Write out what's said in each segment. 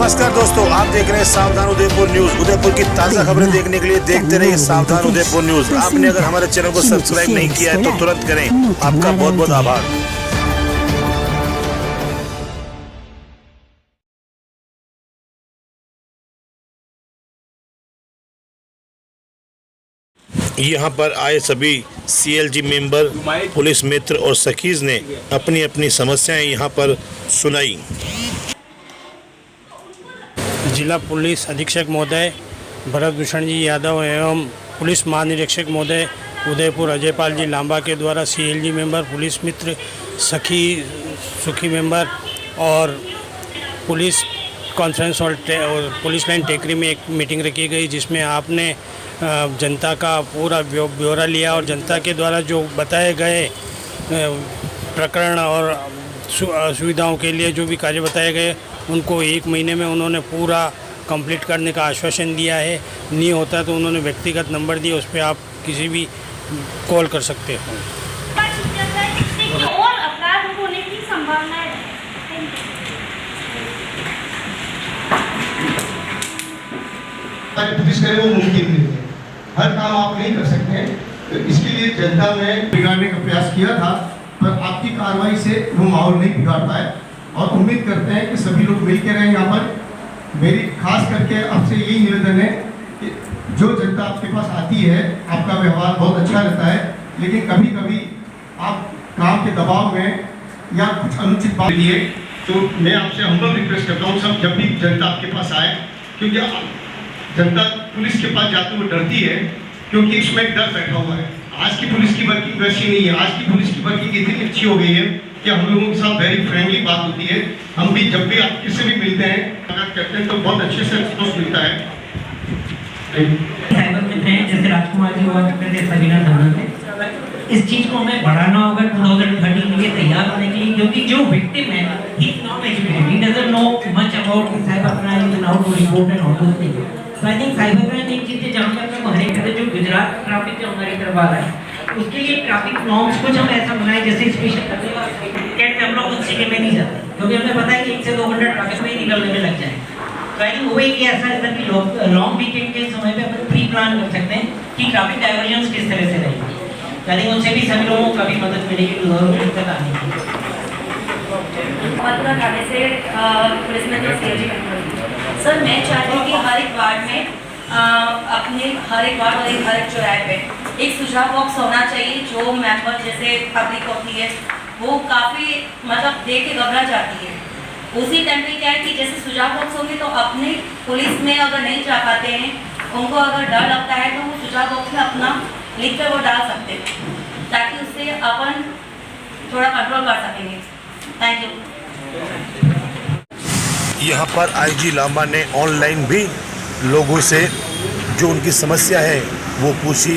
नमस्कार दोस्तों, आप देख रहे हैं सावधान उदयपुर न्यूज। उदयपुर की ताजा खबरें देखने के लिए देखते रहिए सावधान उदयपुर न्यूज। आपने अगर हमारे चैनल को सब्सक्राइब नहीं किया है तो तुरंत करें। आपका बहुत बहुत आभार। यहाँ पर आए सभी सीएलजी मेंबर, पुलिस मित्र और सखीज ने अपनी अपनी समस्याएं यहाँ पर सुनाई। जिला पुलिस अधीक्षक महोदय भरत भूषण जी यादव एवं पुलिस महानिरीक्षक महोदय उदयपुर अजयपाल जी लांबा के द्वारा सीएलजी मेंबर, पुलिस मित्र, सुखी मेंबर और पुलिस कॉन्फ्रेंस और पुलिस लाइन टेकरी में एक मीटिंग रखी गई, जिसमें आपने जनता का पूरा ब्यौरा लिया और जनता के द्वारा जो बताए गए प्रकरण और सुविधाओं के लिए जो भी कार्य बताए गए उनको 1 महीने में उन्होंने पूरा कंप्लीट करने का आश्वासन दिया है। नहीं होता तो उन्होंने व्यक्तिगत नंबर दिए, उस पर आप किसी भी कॉल कर सकते हो। और अपराध होने की संभावना है। पुलिस करे वो मुमकिन नहीं है, हर काम आप नहीं कर सकते हैं। तो इसके लिए जनता ने बिगाड़ने का प्रयास किया था, पर आपकी कार्रवाई से वो माहौल नहीं बिगाड़ पाए और उम्मीद करते हैं कि सभी लोग मिल के रहें। यहाँ पर मेरी खास करके आपसे यही निवेदन है कि जो जनता आपके पास आती है, आपका व्यवहार बहुत अच्छा रहता है, लेकिन कभी कभी आप काम के दबाव में या कुछ अनुचित बात लिए, तो मैं आपसे हम्बल रिक्वेस्ट करता हूँ सब, जब भी जनता आपके पास आए, क्योंकि जनता पुलिस के पास जाते हुए डरती है, क्योंकि इसमें एक डर बैठा हुआ है। आज की पुलिस की वर्किंग वैसी नहीं है। आज की पुलिस की वर्किंग इतनी अच्छी हो गई है कि हम लोगों के साथ वेरी फ्रेंडली बात होती है। हम भी जब भी आप किसी भी मिलते हैं, बात करते हैं, तो बहुत अच्छे से रिस्पॉन्स मिलता है। साइबर मित्र हैं, जैसे राजकुमार जी हुआ करते थे सबीना थाना में, इस चीज को हमें बढ़ाना होगा 2030 के लिए तैयार होने के लिए, क्योंकि जो विक्टिम है he is not educated, he doesn't know much about cyber crime and how to report and all those things. So I think cyber crime एक चीज है जहां पे अपने हमारे कहते जो गुजरात ट्रैफिक जो हमारी तरफ आ रहा है, उसके लिए ट्रैफिक नॉर्म्स कुछ हम ऐसा बनाए जैसे स्पेशल कैट हम लोग उस जगह में नहीं जाते, क्योंकि हमें पता है कि 1 से 2 घंटे ट्रैफिक में ही निकलने में लग जाए। तो आई थिंक वो एक ऐसा है कि लॉन्ग वीकेंड के समय पे अपन प्री प्लान कर सकते हैं कि ट्रैफिक डाइवर्जंस किस तरह से रहेंगे। आई थिंक उनसे भी सभी लोगों को काफी मदद मिलेगी 2030 आने की। मथुरा थाने से पुलिस में तो सीएलजी सर, मैं चाहती हूँ कि हर एक वार्ड में अपने हर एक वार्ड और हर एक चौराहे पे एक सुझाव बॉक्स होना चाहिए। जो मेंबर जैसे पब्लिक होती है वो काफ़ी मतलब देख के घबरा जाती है। उसी टाइम पे क्या है कि जैसे सुझाव बॉक्स होंगे तो अपने पुलिस में अगर नहीं जा पाते हैं, उनको अगर डर लगता है तो वो सुझाव बॉक्स में अपना लिख कर वो डाल सकते हैं, ताकि उससे अपन थोड़ा कंट्रोल कर सकेंगे। Thank you. यहाँ पर आईजी लांबा ने ऑनलाइन भी लोगों से जो उनकी समस्या है वो पूछी।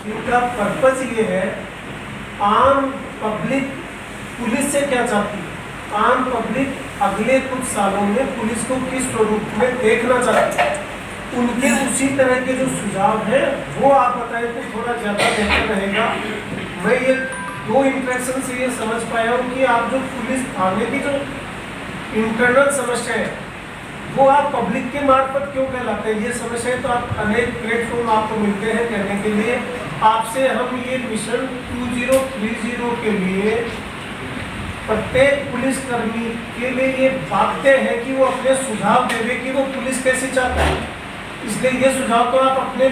इनका पर्पस ये है, आम पब्लिक पुलिस से क्या चाहती है, आम पब्लिक अगले कुछ सालों में पुलिस को किस स्वरूप में देखना चाहती है, उनके उसी तरह के जो सुझाव हैं वो आप बताएं तो थोड़ा ज़्यादा बेहतर रहेगा। मैं ये 2 इंप्रेशन से ये समझ पाया हूँ कि आप जो पुलिस थाने की जो इंटरनल समस्या है वो आप पब्लिक के मार्फत क्यों कहलाते हैं, ये समस्याएं तो आप अनेक प्लेटफॉर्म आपको मिलते हैं कहने के लिए। आपसे हम ये मिशन 2030 के लिए प्रत्येक पुलिसकर्मी के लिए ये मांगते हैं कि वो अपने सुझाव देवे कि वो पुलिस कैसे चाहता है। इसलिए ये सुझाव तो आप अपने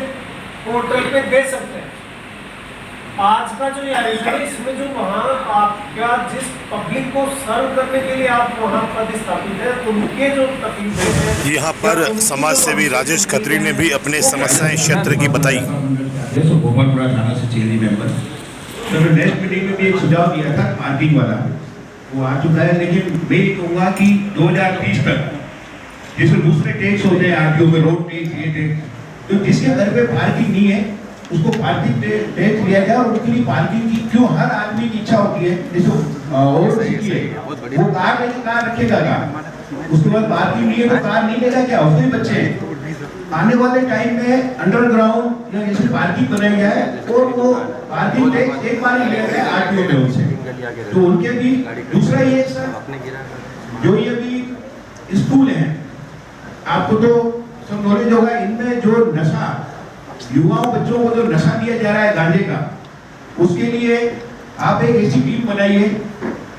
पोर्टल पे दे सकते हैं। आज का जो ये आयोजन है, इसमें जो वहाँ आपका जिस पब्लिक को सर्व करने के लिए आप वहाँ पदस्थापित है, उनके जो तकलीफें हैं। यहाँ पर समाज सेवी राजेश खत्री ने भी अपने समस्याएं क्षेत्र की बताई। भोपालपुरा थाना से सीएलजी मेंबर, तो नेक्स्ट मीटिंग में भी एक सुझाव दिया था पार्किंग वाला, वो आ चुका है। लेकिन मैं ये कहूँगा कि 2030 तक जैसे दूसरे टैक्स होते हैं आरटीओ में, रोड टैक्स, ये टैक्स, तो जिसके घर पे पार्किंग नहीं है उसको पार्किंग टैक्स लिया जाए। और उसके लिए पार्किंग की क्यों हर आदमी की इच्छा होती है, जैसे और सिटी है वो कार लेके कार रखेगा, उसके बाद पार्किंग नहीं है तो कार नहीं लेगा क्या, उसके बच्चे हैं। आने वाले टाइम में अंडरग्राउंड या जैसे पार्किंग बनाई जाए और वो पार्किंग टैक्स एक बार ही लिया जाए आरटीओ में उनसे, तो उनके भी। दूसरा ये सर, जो ये भी स्कूल है, आपको तो सब नॉलेज होगा, इनमें जो नशा युवाओं बच्चों को जो नशा दिया जा रहा है गांजे का, उसके लिए आप एक ऐसी टीम बनाइए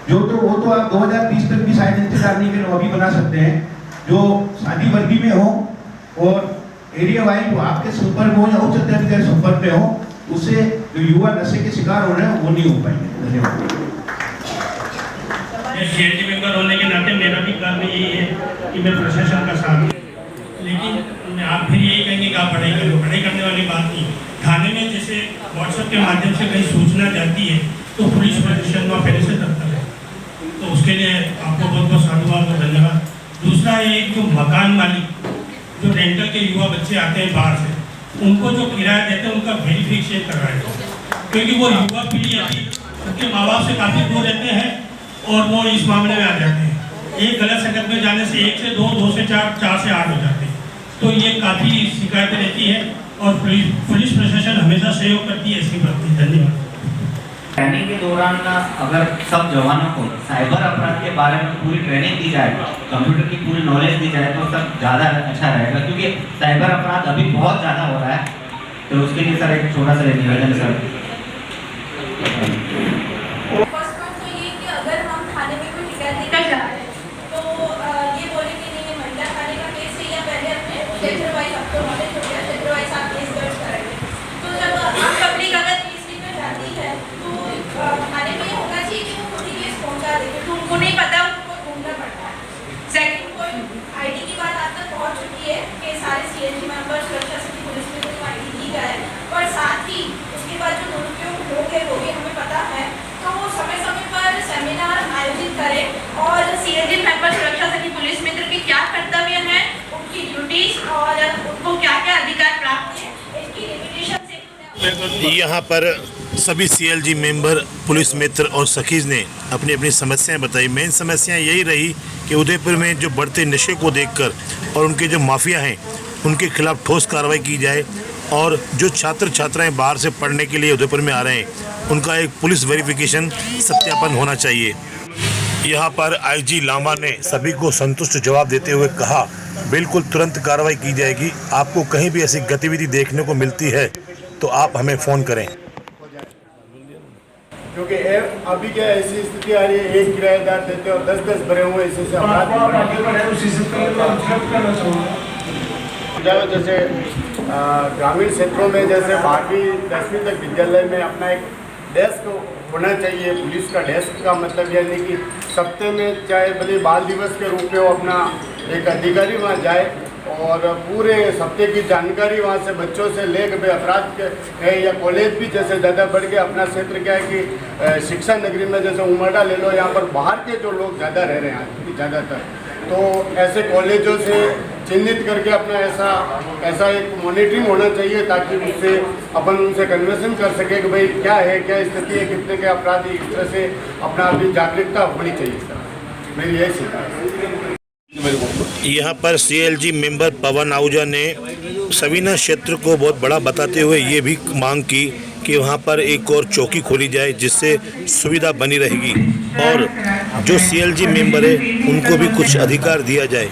जो तो वो तो आप 2030 तक भी शायद इंतजार नहीं करें, अभी बना सकते हैं, जो शादी वर्दी में हो और एरिया वाइज वो आपके संपर्क में हो या उच्च अधिकारी संपर्क में हो, उससे जो युवा नशे के शिकार हो रहे हैं वो नहीं हो पाएंगे। धन्यवाद। सीएलजी मेंबर होने के नाते मेरा भी काम यही है कि मैं प्रशासन का साथ दूं, लेकिन आप फिर यही कहेंगे कि आप पढ़ाई करो, पढ़ाई करने वाली बात नहीं। थाने में जैसे व्हाट्सएप के माध्यम से कहीं सूचना जाती है तो पुलिस प्रशासन वहाँ पहले से करता है, तो उसके लिए आपको बहुत बहुत साधुवाद और धन्यवाद। दूसरा एक जो मकान मालिक जो रेंटल के युवा बच्चे आते हैं बाहर से, उनको जो किराया देते हैं उनका वेरिफिकेशन करवाएं, क्योंकि वो युवा पीढ़ी अभी उनके माँ बाप से काफ़ी दूर रहते हैं और वो इस मामले में आ जाते हैं। एक गलत संगत में जाने से 1 से 2, 2 से 4, 4 से 8 हो जाते हैं, तो ये काफ़ी शिकायतें रहती है और पुलिस प्रशासन हमेशा सहयोग करती है इसके प्रति। धन्यवाद। ट्रेनिंग के दौरान अगर सब जवानों को साइबर अपराध के बारे में पूरी ट्रेनिंग दी जाए, कंप्यूटर की पूरी नॉलेज दी जाए तो सब ज़्यादा अच्छा रहेगा, क्योंकि साइबर अपराध अभी बहुत ज़्यादा हो रहा है। तो उसके लिए सर एक छोटा सा निवेदन सर। फर्स्ट बात तो ये कि अगर हम थाने में कोई शिकायत लेकर जा रहे हैं तो ये बोले कि नहीं ये महिला थाने का केस है, या पहले अपने क्षेत्र वाइज आपको नॉलेज हो गया, क्षेत्र वाइज आप केस दर्ज करेंगे। तो जब आप पब्लिक अगर केस लेकर जाती है तो थाने में होना चाहिए कि वो खुद ही केस पहुँचा देंगे, तो उनको नहीं पता, उनको ढूंढना पड़ता है। सेकंड पॉइंट, आईडी की बात आप तक पहुँच चुकी है कि सारे सीएलजी मेंबर सुरक्षा समिति पुलिस में को आईडी दी जाए, और साथ ही उसके बाद जो दुरुपयोग हो गए वो भी हमें पता है, तो वो समय समय पर सेमिनार आयोजित करें और सीएलजी मेंबर सुरक्षा समिति पुलिस मित्र के क्या कर्तव्य हैं, उनकी ड्यूटीज और उनको क्या क्या अधिकार प्राप्त है, इसकी लिमिटेशन से। यहाँ पर सभी सीएलजी मेंबर, पुलिस मित्र और सखीज ने अपनी अपनी समस्याएं बताई। मेन समस्याएं यही रही कि उदयपुर में जो बढ़ते नशे को देखकर और उनके जो माफिया हैं उनके खिलाफ ठोस कार्रवाई की जाए, और जो छात्र छात्राएं बाहर से पढ़ने के लिए उदयपुर में आ रहे हैं उनका एक पुलिस वेरिफिकेशन सत्यापन होना चाहिए। यहाँ पर आईजी लांबा ने सभी को संतुष्ट जवाब देते हुए कहा, बिल्कुल तुरंत कार्रवाई की जाएगी। आपको कहीं भी ऐसी गतिविधि देखने को मिलती है तो आप हमें फ़ोन करें। क्योंकि अभी क्या ऐसी स्थिति आ रही है, एक किराएदार देते और 10-10 भरे हुए इसी से जैसे ग्रामीण क्षेत्रों में जैसे 12वीं 10वीं तक विद्यालय में अपना एक डेस्क होना चाहिए। पुलिस का डेस्क का मतलब यानी कि सप्ताह में चाहे भले बाल दिवस के रूप में वो अपना एक अधिकारी वहाँ जाए और पूरे सप्ताह की जानकारी वहाँ से बच्चों से लेकर अपराध के या कॉलेज भी जैसे ज़्यादा बढ़ के अपना क्षेत्र क्या है कि शिक्षा नगरी में जैसे उमरडा ले लो, यहाँ पर बाहर के जो लोग ज़्यादा रह रहे हैं ज़्यादातर, तो ऐसे कॉलेजों से चिन्हित करके अपना ऐसा एक मॉनिटरिंग होना चाहिए ताकि उससे अपन उनसे कन्वर्सेशन कर सके कि भाई क्या है, क्या स्थिति है, कितने के अपराधी, इस तरह से अपना अभी जागरूकता होनी चाहिए। सर मेरी यही शिकायत। यहाँ पर सीएलजी मेंबर पवन आहूजा ने सवीना क्षेत्र को बहुत बड़ा बताते हुए ये भी मांग की कि वहाँ पर एक और चौकी खोली जाए जिससे सुविधा बनी रहेगी और जो सीएलजी मेंबर है उनको भी कुछ अधिकार दिया जाए।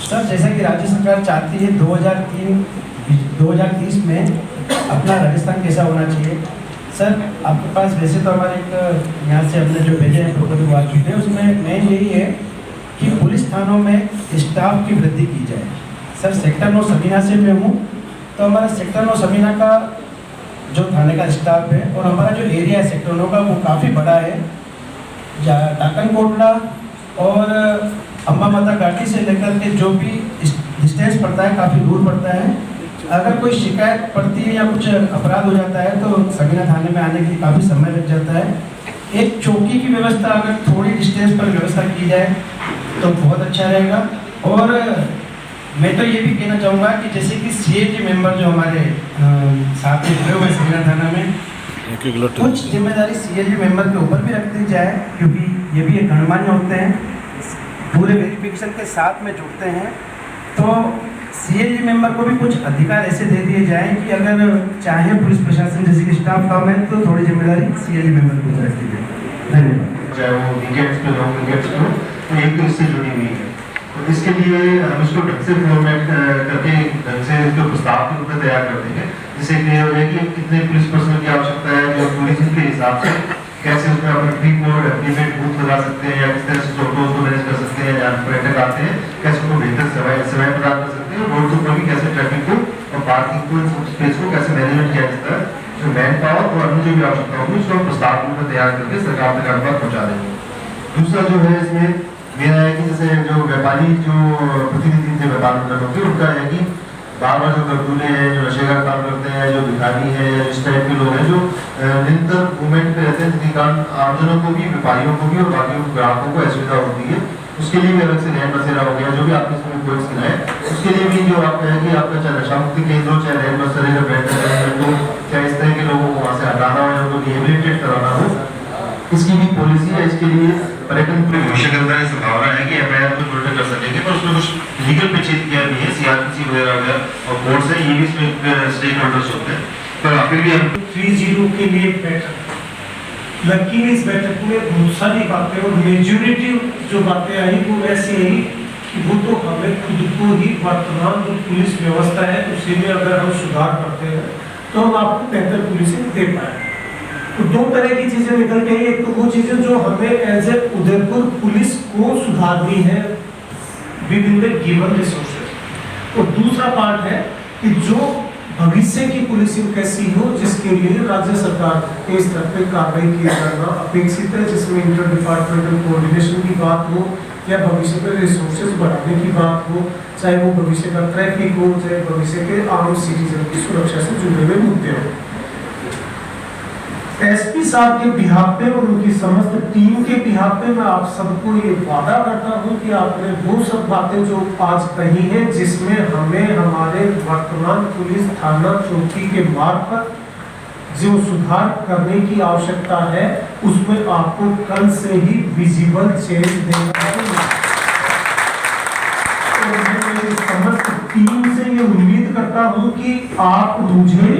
सर जैसा कि राज्य सरकार चाहती है 2030 में अपना राजस्थान कैसा होना चाहिए। सर आपके पास वैसे तो हमारे एक यहाँ से हमने जो भेजे हैं प्रोटोकॉल वार्ड है उसमें मेन यही है कि पुलिस थानों में स्टाफ की वृद्धि की जाए। सर सेक्टर 9 समीना से मैं हूँ, तो हमारा सेक्टर 9 समीना का जो थाने का स्टाफ है और हमारा जो एरिया है सेक्टर 9 का वो काफ़ी बड़ा है। डाकन कोटला और अम्बा माता घाटी से लेकर के जो भी डिस्टेंस पड़ता है काफ़ी दूर पड़ता है। अगर कोई शिकायत पड़ती है या कुछ अपराध हो जाता है तो समीना थाने में आने के लिए काफ़ी समय लग जाता है। एक चौकी की व्यवस्था अगर थोड़ी डिस्टेंस पर व्यवस्था की जाए तो बहुत अच्छा रहेगा। और मैं तो ये भी कहना चाहूँगा कि जैसे कि सीएलजी मेंबर जो हमारे साथ में जुड़े हुए समीना थाना में कुछ जिम्मेदारी सीएलजी मेंबर के ऊपर भी रख दी जाए, क्योंकि ये भी एक गणमान्य होते हैं, पूरे वेरिफिकेशन के साथ में जुड़ते हैं। तो सीएलजी मेंबर को भी कुछ अधिकार ऐसे दे दिए जाएं कि अगर चाहे पुलिस प्रशासन जैसे कि स्टाफ कम है तो थोड़ी जिम्मेदारी सीएलजी मेंबर को रख दी जाए। धन्यवाद। चाहे वो वीकेंड्स पे लॉन्ग वीकेंड्स पे हो, तो एक तो इससे जुड़ी हुई है। तो इसके लिए हम इसको ढंग से फॉर्मेट करके ढंग से इसको प्रस्ताव के रूप में तैयार कर देंगे, जिससे क्लियर हो जाए कि कितने पुलिस पर्सनल की आवश्यकता है, जो टूरिज्म के हिसाब से कैसे उसमें अपने प्री कोड एप्लीमेंट बूथ लगा सकते हैं, या किस तरह से ऑटोज को मैनेज कर सकते हैं, जहाँ पर्यटक आते हैं कैसे उनको बेहतर सेवाएं प्रदान कर सकते हैं, रोड के ऊपर भी कैसे ट्रैफिक को और पार्किंग को, स्पेस को कैसे मैनेजमेंट किया जाता है, जो मैन पावर और अन्य जो भी आवश्यकता होगी उसको हम प्रस्ताव रूप में तैयार करके सरकार तक आपके पास पहुँचा देंगे। दूसरा जो है इसमें मेरा है कि जैसे जो व्यापारी जो प्रतिनिधि थे व्यापार मंडलों के, उनका है कि बार बार जो गरदूले हैं, जो नशे का काम करते हैं, जो भिखारी हैं, या इस टाइप के लोग हैं जो निरंतर मूवमेंट पे रहते हैं, जिनके कारण आमजनों को भी, व्यापारियों को भी और बाकी ग्राहकों को असुविधा होती है, उसके लिए भी अलग से रैन बसेरा हो गया, जो भी आपने इसमें कोर्स किया है, उसके लिए भी जो आपका है कि आपका चाहे नशा मुक्ति केंद्र हो, चाहे रैन बसेरे का बेहतर हो, चाहे इस तरह के लोगों को वहाँ से हटाना हो या उनको रिहेबिलिटेट कराना हो, इसकी भी पॉलिसी है। इसके लिए पर्यटन भविष्य के अंदर संभावना है कि एफआईआर को उल्टे कर सकेंगे, पर उसमें कुछ लीगल पेचीदगियां किया भी है, सीआरपीसी वगैरह वगैरह और कोर्ट से ये भी इसमें स्टेक होल्डर्स होते हैं, पर फिर भी हम 30 के लिए बैठक, लकीली इस बैठक में बहुत सारी बातें और मेजोरिटी जो बातें आई वो ऐसी आई कि वो तो हमें खुद को ही वर्तमान जो पुलिस व्यवस्था है उसी में अगर हम सुधार करते हैं तो हम आपको बेहतर पुलिसिंग दे पाएंगे। तो दो तरह की चीजें निकल के आई, एक तो वो चीजें जो हमें एज ए उदयपुर पुलिस को सुधारनी है with in the given resources, और दूसरा पार्ट है कि जो भविष्य की पुलिसिंग कैसी हो जिसके लिए राज्य सरकार के स्तर पर कार्रवाई किया जाना अपेक्षित है, जिसमें इंटर डिपार्टमेंटल कोऑर्डिनेशन की बात हो या भविष्य में रिसोर्सेज बढ़ाने की बात हो, चाहे वो भविष्य का ट्रैफिक हो, चाहे भविष्य के आम सिटीजन की सुरक्षा से जुड़े हुए मुद्दे हो। एसपी साहब के बिहाफ पे और उनकी समस्त टीम के बिहाफ पे मैं आप सबको ये वादा करता हूँ कि आपने वो सब बातें जो आज कही हैं जिसमें हमें हमारे वर्तमान पुलिस थाना चौकी के मार्फत जो सुधार करने की आवश्यकता है उसमें आपको कल से ही विजिबल चेंज देना है। और मैं मेरी समस्त टीम से ये उम्मीद करता हूँ कि आप मुझे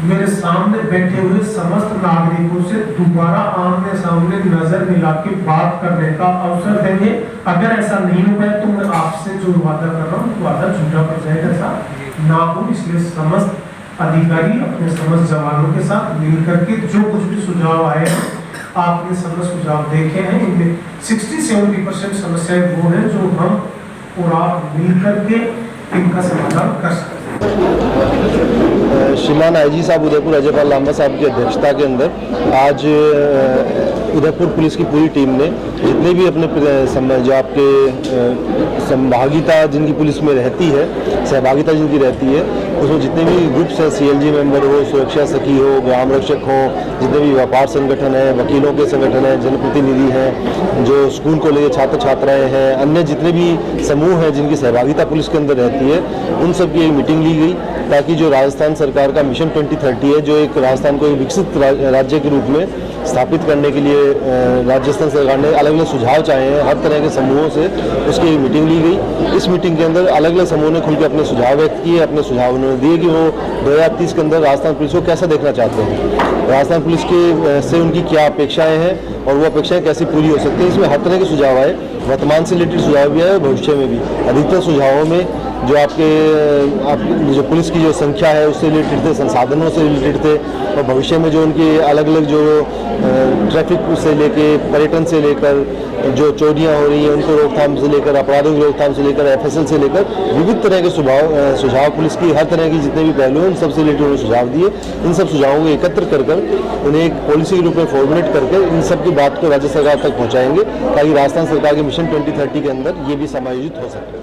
मेरे सामने बैठे हुए समस्त नागरिकों से दोबारा आमने सामने नजर मिला के बात करने का अवसर देंगे। अगर ऐसा नहीं हो पाए तो मैं आपसे जो वादा कर रहा हूँ वादा झूठा पड़ जाएगा, ऐसा ना हो। इसलिए समस्त अधिकारी अपने समस्त जवानों के साथ मिल करके जो कुछ भी सुझाव आए हैं, आपने समस्त सुझाव देखे हैं, इनमें 60-70% समस्याएं वो हैं जो हम और आप मिल करके इनका समाधान कर सकते हैं। श्रीमान आईजी साहब उदयपुर अजयपाल लांबा साहब की अध्यक्षता के अंदर आज उदयपुर पुलिस की पूरी टीम ने जितने भी अपने जो आपके संभागिता जिनकी पुलिस में रहती है, सहभागिता जिनकी रहती है, उसमें जितने भी ग्रुप्स हैं, सीएलजी मेंबर हो, सुरक्षा सखी हो, ग्राम रक्षक हो, जितने भी व्यापार संगठन हैं, वकीलों के संगठन हैं, जनप्रतिनिधि हैं, जो स्कूल कॉलेज छात्र छात्राएं हैं, अन्य जितने भी समूह हैं जिनकी सहभागिता पुलिस के अंदर रहती है, उन सब की एक मीटिंग ली गई ताकि जो राजस्थान सरकार का मिशन 2030 है, जो एक राजस्थान को एक विकसित राज्य के रूप में स्थापित करने के लिए राजस्थान सरकार ने अलग अलग सुझाव चाहे हैं हर तरह के समूहों से, उसकी एक मीटिंग ली गई। इस मीटिंग के अंदर अलग अलग समूहों ने खुल के अपने सुझाव व्यक्त किए, अपने सुझाव उन्होंने दिए कि वो 2030 के अंदर राजस्थान पुलिस को कैसा देखना चाहते हैं, राजस्थान पुलिस के से उनकी क्या अपेक्षाएं हैं और वो अपेक्षाएं कैसे पूरी हो सकती हैं। इसमें हर तरह के सुझाव आए, वर्तमान से रिलेटेड सुझाव भी आए, भविष्य में भी। अधिकतर सुझावों में जो आपके जो पुलिस की जो संख्या है उससे रिलेटेड थे, संसाधनों से रिलेटेड थे, और भविष्य में जो उनके अलग अलग जो ट्रैफिक से लेके पर्यटन से लेकर जो चोरियां हो रही हैं उनको रोकथाम से लेकर, अपराधों की रोकथाम से लेकर, एफएसएल से लेकर विविध तरह के सुझाव पुलिस की हर तरह की जितने भी पहलू हैं उन सबसे रिलेटेड उन्होंने सुझाव दिए। इन सब सुझावों को एकत्र कर उन्हें एक पॉलिसी के रूप में फॉर्मुलेट करके इन सब की बात को राज्य सरकार तक पहुँचाएंगे ताकि राजस्थान सरकार के मिशन 2030 के अंदर ये भी समायोजित हो सके।